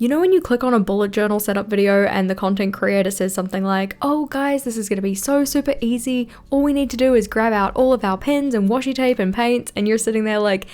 You know when you click on a bullet journal setup video and the content creator says something like, oh guys, this is going to be so super easy, all we need to do is grab out all of our pens and washi tape and paints, and you're sitting there like,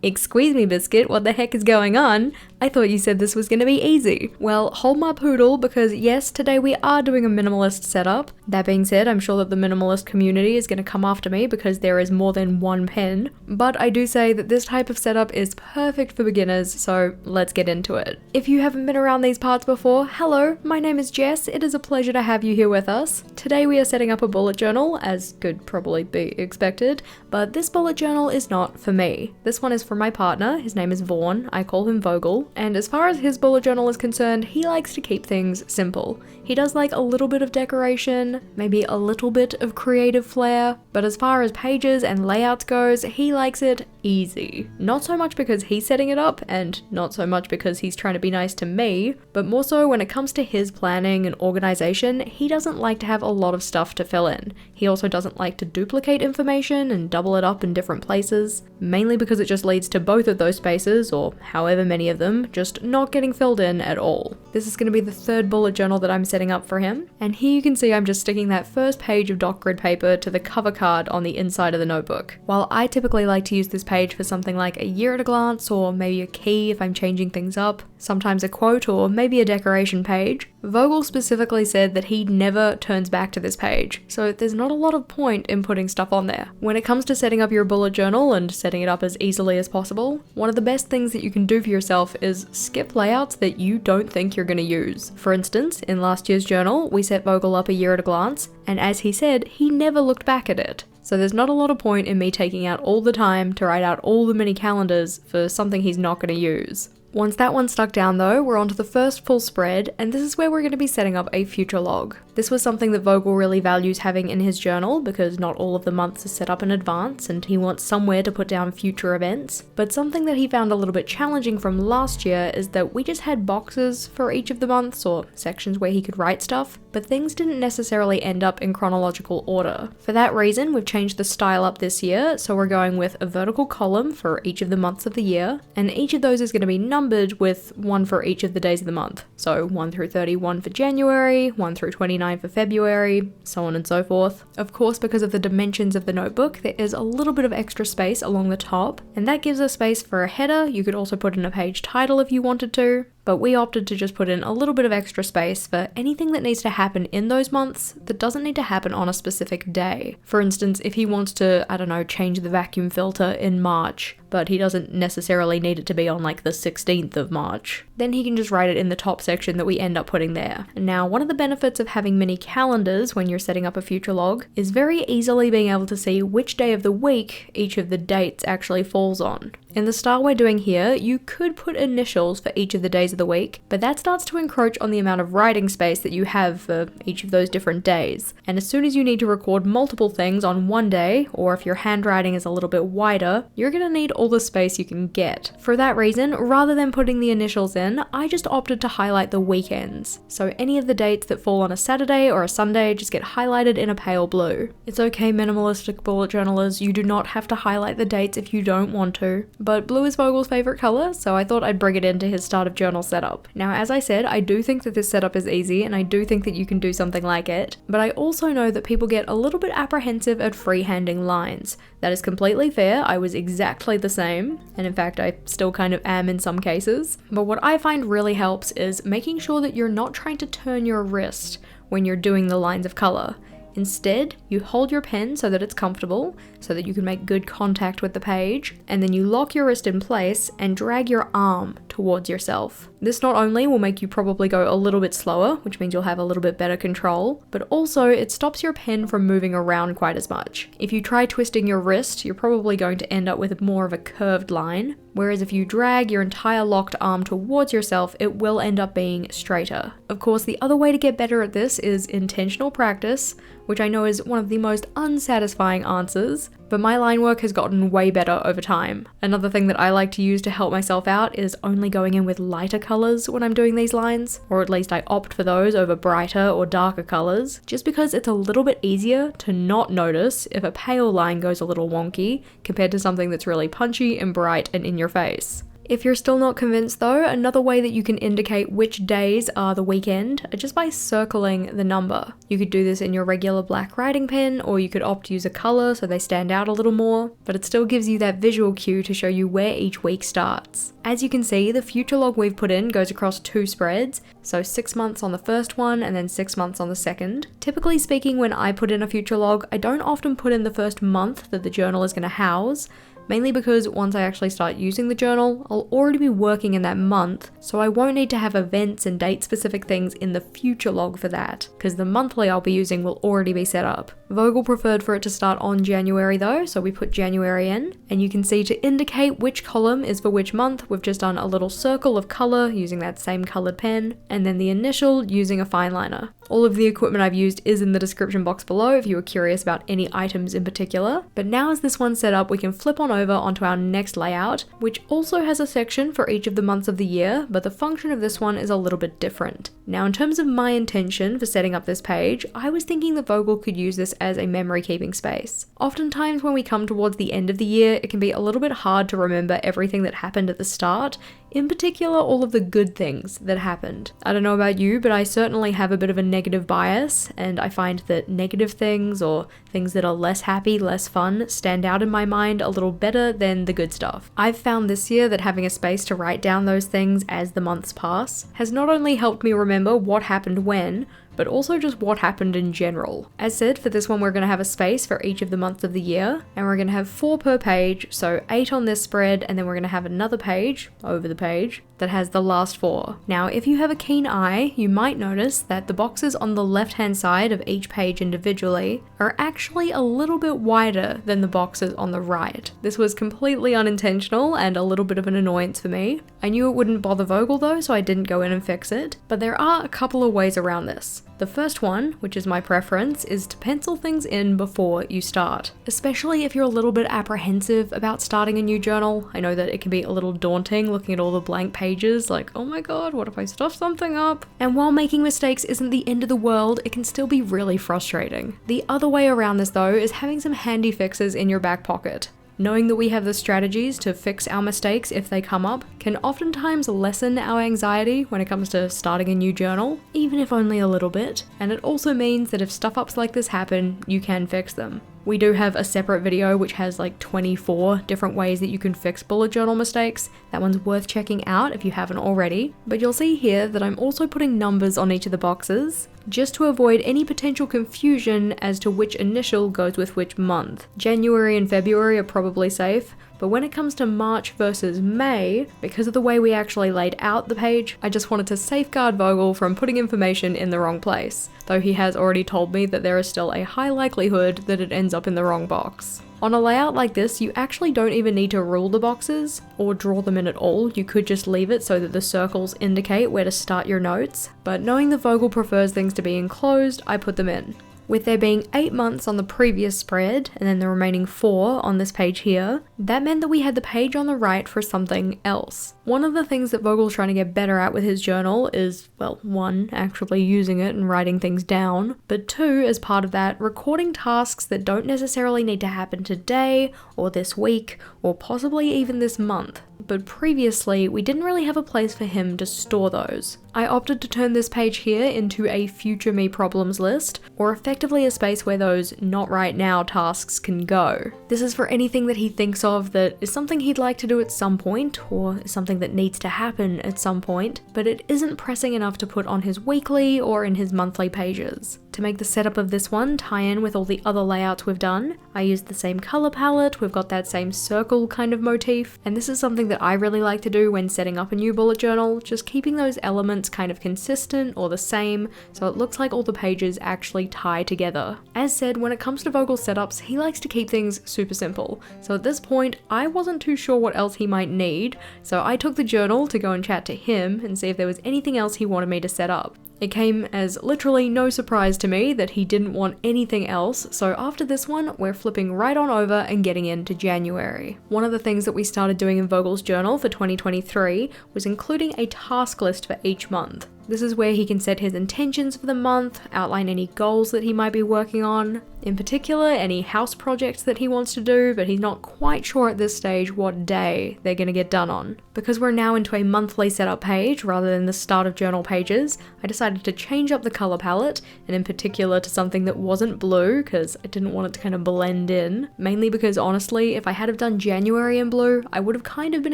excuse me biscuit, what the heck is going on? I thought you said this was going to be easy. Well, hold my poodle, because yes, today we are doing a minimalist setup. That being said, I'm sure that the minimalist community is going to come after me because there is more than one pen, but I do say that this type of setup is perfect for beginners, so let's get into it. If you haven't been around these parts before, hello, my name is Jess. It is a pleasure to have you here with us. Today we are setting up a bullet journal, as could probably be expected, but this bullet journal is not for me. This one is for my partner. His name is Vaughn. I call him Vogel. And as far as his bullet journal is concerned, he likes to keep things simple. He does like a little bit of decoration, maybe a little bit of creative flair, but as far as pages and layouts goes, he likes it easy. Not so much because he's setting it up, and not so much because he's trying to be nice to me, but more so when it comes to his planning and organization, he doesn't like to have a lot of stuff to fill in. He also doesn't like to duplicate information and double it up in different places, mainly because it just leads to both of those spaces, or however many of them, just not getting filled in at all. This is going to be the third bullet journal that I'm setting up for him, and here you can see I'm just sticking that first page of doc grid paper to the cover card on the inside of the notebook. While I typically like to use this page for something like a year at a glance, or maybe a key if I'm changing things up, sometimes a quote, or maybe a decoration page, Vogel specifically said that he never turns back to this page, so there's not a lot of point in putting stuff on there. When it comes to setting up your bullet journal and setting it up as easily as possible, one of the best things that you can do for yourself is skip layouts that you don't think you're going to use. For instance, in last year's journal, we set Vogel up a year at a glance, and as he said, he never looked back at it. So there's not a lot of point in me taking out all the time to write out all the mini calendars for something he's not going to use. Once that one's stuck down though, we're onto the first full spread, and this is where we're going to be setting up a future log. This was something that Vogel really values having in his journal because not all of the months are set up in advance and he wants somewhere to put down future events. But something that he found a little bit challenging from last year is that we just had boxes for each of the months, or sections where he could write stuff, but things didn't necessarily end up in chronological order. For that reason, we've changed the style up this year, so we're going with a vertical column for each of the months of the year, and each of those is going to be numbered with one for each of the days of the month. So 1 through 31 for January, 1 through 29 for February, so on and so forth. Of course, because of the dimensions of the notebook, there is a little bit of extra space along the top, and that gives us space for a header. You could also put in a page title if you wanted to, but we opted to just put in a little bit of extra space for anything that needs to happen in those months that doesn't need to happen on a specific day. For instance, if he wants to, I don't know, change the vacuum filter in March, but he doesn't necessarily need it to be on like the 16th of March, then he can just write it in the top section that we end up putting there. Now, one of the benefits of having mini calendars when you're setting up a future log is very easily being able to see which day of the week each of the dates actually falls on. In the style we're doing here, you could put initials for each of the days of the week, but that starts to encroach on the amount of writing space that you have for each of those different days. And as soon as you need to record multiple things on one day, or if your handwriting is a little bit wider, you're going to need all the space you can get. For that reason, rather than putting the initials in, I just opted to highlight the weekends. So any of the dates that fall on a Saturday or a Sunday just get highlighted in a pale blue. It's okay, minimalistic bullet journalers, you do not have to highlight the dates if you don't want to. But blue is Vogel's favorite color, so I thought I'd bring it into his start of journal setup. Now, as I said, I do think that this setup is easy, and I do think that you can do something like it, but I also know that people get a little bit apprehensive at freehanding lines. That is completely fair. I was exactly the same, and in fact, I still kind of am in some cases. But what I find really helps is making sure that you're not trying to turn your wrist when you're doing the lines of color. Instead, you hold your pen so that it's comfortable, so that you can make good contact with the page, and then you lock your wrist in place and drag your arm towards yourself. This not only will make you probably go a little bit slower, which means you'll have a little bit better control, but also it stops your pen from moving around quite as much. If you try twisting your wrist, you're probably going to end up with more of a curved line, whereas if you drag your entire locked arm towards yourself, it will end up being straighter. Of course, the other way to get better at this is intentional practice, which I know is one of the most unsatisfying answers, but my line work has gotten way better over time. Another thing that I like to use to help myself out is only going in with lighter colors when I'm doing these lines, or at least I opt for those over brighter or darker colors, just because it's a little bit easier to not notice if a pale line goes a little wonky compared to something that's really punchy and bright and in your face. If you're still not convinced though, another way that you can indicate which days are the weekend are just by circling the number. You could do this in your regular black writing pen, or you could opt to use a color so they stand out a little more, but it still gives you that visual cue to show you where each week starts. As you can see, the future log we've put in goes across 2 spreads, so 6 months on the first one and then 6 months on the second. Typically speaking, when I put in a future log, I don't often put in the first month that the journal is going to house, mainly because once I actually start using the journal, I'll already be working in that month, so I won't need to have events and date specific things in the future log for that, because the monthly I'll be using will already be set up. Vogel preferred for it to start on January though, so we put January in, and you can see to indicate which column is for which month, we've just done a little circle of color using that same colored pen, and then the initial using a fine liner. All of the equipment I've used is in the description box below if you were curious about any items in particular, but now as this one's set up, we can flip on over onto our next layout, which also has a section for each of the months of the year, but the function of this one is a little bit different. Now in terms of my intention for setting up this page, I was thinking that Vogel could use this as a memory keeping space. Oftentimes when we come towards the end of the year, it can be a little bit hard to remember everything that happened at the start, in particular all of the good things that happened. I don't know about you, but I certainly have a bit of a negative bias, and I find that negative things or things that are less happy, less fun, stand out in my mind a little better than the good stuff. I've found this year that having a space to write down those things as the months pass has not only helped me remember what happened when, but also just what happened in general. As said, for this one we're going to have a space for each of the months of the year, and we're going to have 4 per page, so 8 on this spread, and then we're going to have another page, over the page, that has the last 4. Now, if you have a keen eye, you might notice that the boxes on the left-hand side of each page individually are actually a little bit wider than the boxes on the right. This was completely unintentional and a little bit of an annoyance for me. I knew it wouldn't bother Vogel though, so I didn't go in and fix it, but there are a couple of ways around this. The first one, which is my preference, is to pencil things in before you start. Especially if you're a little bit apprehensive about starting a new journal. I know that it can be a little daunting looking at all the blank pages, like, oh my god, what if I stuff something up? And while making mistakes isn't the end of the world, it can still be really frustrating. The other way around this though is having some handy fixes in your back pocket. Knowing that we have the strategies to fix our mistakes if they come up can oftentimes lessen our anxiety when it comes to starting a new journal, even if only a little bit, and it also means that if stuff-ups like this happen, you can fix them. We do have a separate video which has like 24 different ways that you can fix bullet journal mistakes. That one's worth checking out if you haven't already. But you'll see here that I'm also putting numbers on each of the boxes, just to avoid any potential confusion as to which initial goes with which month. January and February are probably safe, but when it comes to March versus May, because of the way we actually laid out the page, I just wanted to safeguard Vogel from putting information in the wrong place, though he has already told me that there is still a high likelihood that it ends up in the wrong box. On a layout like this, you actually don't even need to rule the boxes or draw them in at all. You could just leave it so that the circles indicate where to start your notes, but knowing that Vogel prefers things to be enclosed, I put them in. With there being 8 months on the previous spread, and then the remaining 4 on this page here, that meant that we had the page on the right for something else. One of the things that Vogel's trying to get better at with his journal is, well, 1, actually using it and writing things down, but 2, as part of that, recording tasks that don't necessarily need to happen today, or this week, or possibly even this month. But previously, we didn't really have a place for him to store those. I opted to turn this page here into a future me problems list, or effectively a space where those not right now tasks can go. This is for anything that he thinks of that is something he'd like to do at some point, or something that needs to happen at some point, but it isn't pressing enough to put on his weekly or in his monthly pages. To make the setup of this one tie in with all the other layouts we've done, I used the same color palette, we've got that same circle kind of motif, and this is something that I really like to do when setting up a new bullet journal, just keeping those elements kind of consistent or the same, so it looks like all the pages actually tie together. As said, when it comes to Vogel setups, he likes to keep things super simple, so at this point, I wasn't too sure what else he might need, so I took the journal to go and chat to him and see if there was anything else he wanted me to set up. It came as literally no surprise to me that he didn't want anything else, so after this one, we're flipping right on over and getting into January. One of the things that we started doing in Vogel's journal for 2023 was including a task list for each month. This is where he can set his intentions for the month, outline any goals that he might be working on, In particular, any house projects that he wants to do, but he's not quite sure at this stage what day they're going to get done on. Because we're now into a monthly setup page rather than the start of journal pages, I decided to change up the color palette, and in particular to something that wasn't blue, because I didn't want it to kind of blend in. Mainly because honestly, if I had have done January in blue, I would have kind of been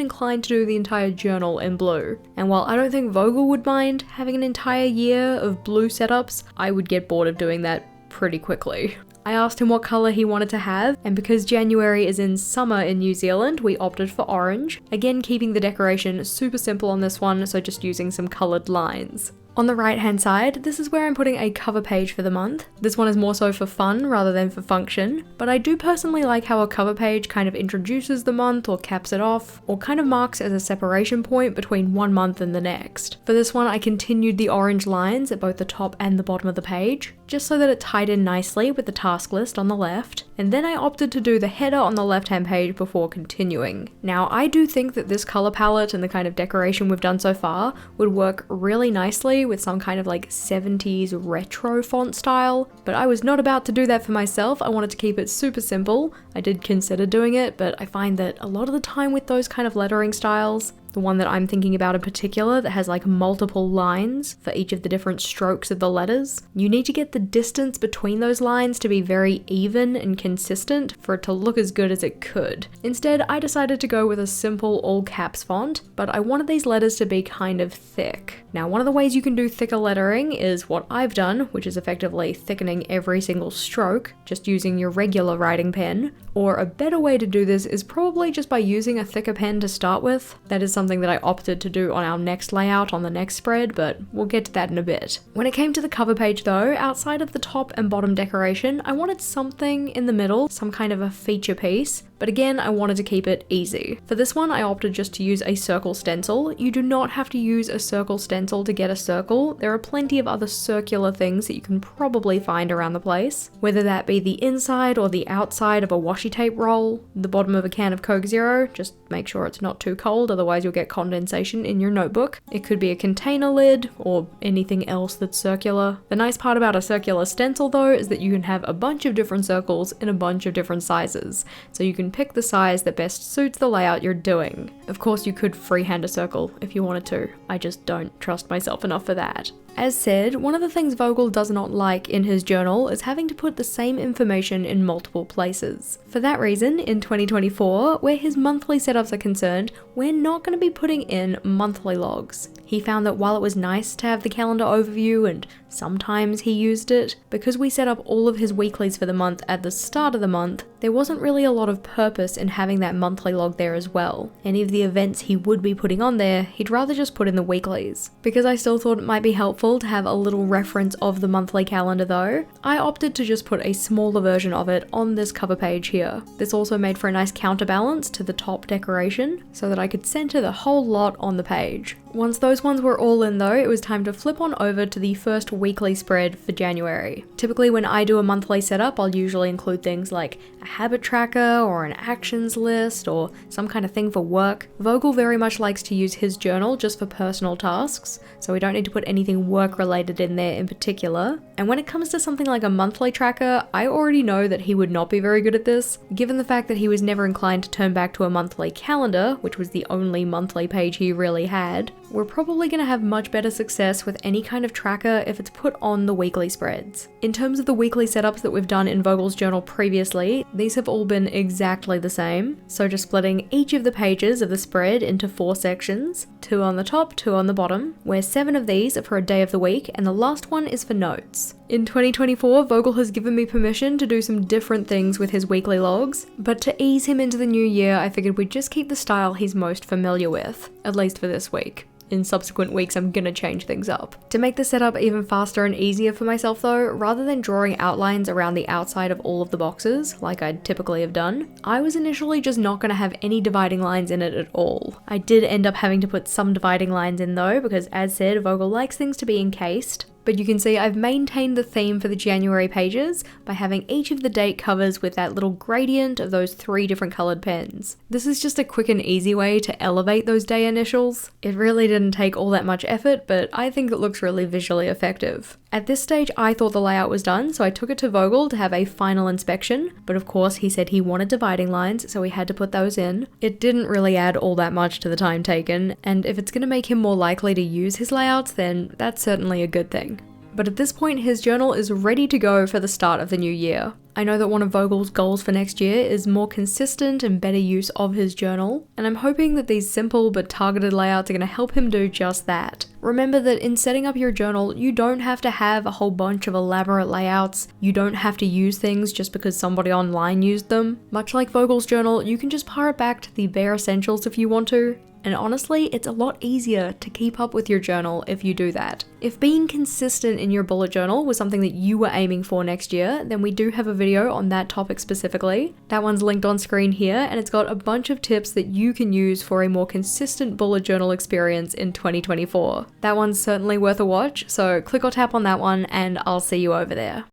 inclined to do the entire journal in blue. And while I don't think Vogel would mind having an entire year of blue setups, I would get bored of doing that pretty quickly. I asked him what colour he wanted to have, and because January is in summer in New Zealand, we opted for orange. Again, keeping the decoration super simple on this one, so just using some coloured lines. On the right hand side, this is where I'm putting a cover page for the month. This one is more so for fun rather than for function, but I do personally like how a cover page kind of introduces the month or caps it off, or kind of marks as a separation point between one month and the next. For this one, I continued the orange lines at both the top and the bottom of the page, just so that it tied in nicely with the task list on the left, and then I opted to do the header on the left hand page before continuing. Now, I do think that this color palette and the kind of decoration we've done so far would work really nicely with some kind of like 70s retro font style, but I was not about to do that for myself. I wanted to keep it super simple. I did consider doing it, but I find that a lot of the time with those kind of lettering styles, the one that I'm thinking about in particular that has like multiple lines for each of the different strokes of the letters, you need to get the distance between those lines to be very even and consistent for it to look as good as it could. Instead, I decided to go with a simple all caps font, but I wanted these letters to be kind of thick. Now, one of the ways you can do thicker lettering is what I've done, which is effectively thickening every single stroke, just using your regular writing pen, or a better way to do this is probably just by using a thicker pen to start with. That is something that I opted to do on our next layout on the next spread, but we'll get to that in a bit. When it came to the cover page though, outside of the top and bottom decoration, I wanted something in the middle, some kind of a feature piece, but again, I wanted to keep it easy. For this one, I opted just to use a circle stencil. You do not have to use a circle stencil to get a circle. There are plenty of other circular things that you can probably find around the place, whether that be the inside or the outside of a washi tape roll, the bottom of a can of Coke Zero, just make sure it's not too cold, otherwise you'll get condensation in your notebook. It could be a container lid or anything else that's circular. The nice part about a circular stencil though is that you can have a bunch of different circles in a bunch of different sizes, so you can pick the size that best suits the layout you're doing. Of course, you could freehand a circle if you wanted to. I just don't trust myself enough for that. As said, one of the things Vogel does not like in his journal is having to put the same information in multiple places. For that reason, in 2024, where his monthly setups are concerned, we're not going to be putting in monthly logs. He found that while it was nice to have the calendar overview and sometimes he used it, because we set up all of his weeklies for the month at the start of the month, there wasn't really a lot of purpose in having that monthly log there as well. Any of the events he would be putting on there, he'd rather just put in the weeklies. Because I still thought it might be helpful to have a little reference of the monthly calendar though, I opted to just put a smaller version of it on this cover page here. This also made for a nice counterbalance to the top decoration, so that I could center the whole lot on the page. Once those ones were all in though, it was time to flip on over to the first weekly spread for January. Typically when I do a monthly setup, I'll usually include things like a habit tracker or an actions list or some kind of thing for work. Vogel very much likes to use his journal just for personal tasks, so we don't need to put anything work related in there in particular. And when it comes to something like a monthly tracker, I already know that he would not be very good at this, given the fact that he was never inclined to turn back to a monthly calendar, which was the only monthly page he really had. We're probably going to have much better success with any kind of tracker if it's put on the weekly spreads. In terms of the weekly setups that we've done in Vogel's journal previously, these have all been exactly the same. So just splitting each of the pages of the spread into 4 sections, 2 on the top, 2 on the bottom, where 7 of these are for a day of the week and the last one is for notes. In 2024, Vogel has given me permission to do some different things with his weekly logs, but to ease him into the new year, I figured we'd just keep the style he's most familiar with, at least for this week. In subsequent weeks, I'm gonna change things up. To make the setup even faster and easier for myself though, rather than drawing outlines around the outside of all of the boxes, like I'd typically have done, I was initially just not gonna have any dividing lines in it at all. I did end up having to put some dividing lines in though, because as said, Vogel likes things to be encased. But you can see I've maintained the theme for the January pages by having each of the date covers with that little gradient of those 3 different colored pens. This is just a quick and easy way to elevate those day initials. It really didn't take all that much effort, but I think it looks really visually effective. At this stage, I thought the layout was done, so I took it to Vogel to have a final inspection, but of course he said he wanted dividing lines, so we had to put those in. It didn't really add all that much to the time taken, and if it's going to make him more likely to use his layouts, then that's certainly a good thing. But at this point, his journal is ready to go for the start of the new year. I know that one of Vogel's goals for next year is more consistent and better use of his journal, and I'm hoping that these simple but targeted layouts are going to help him do just that. Remember that in setting up your journal, you don't have to have a whole bunch of elaborate layouts. You don't have to use things just because somebody online used them. Much like Vogel's journal, you can just pare it back to the bare essentials if you want to. And honestly, it's a lot easier to keep up with your journal if you do that. If being consistent in your bullet journal was something that you were aiming for next year, then we do have a video on that topic specifically. That one's linked on screen here, and it's got a bunch of tips that you can use for a more consistent bullet journal experience in 2024. That one's certainly worth a watch, so click or tap on that one and I'll see you over there.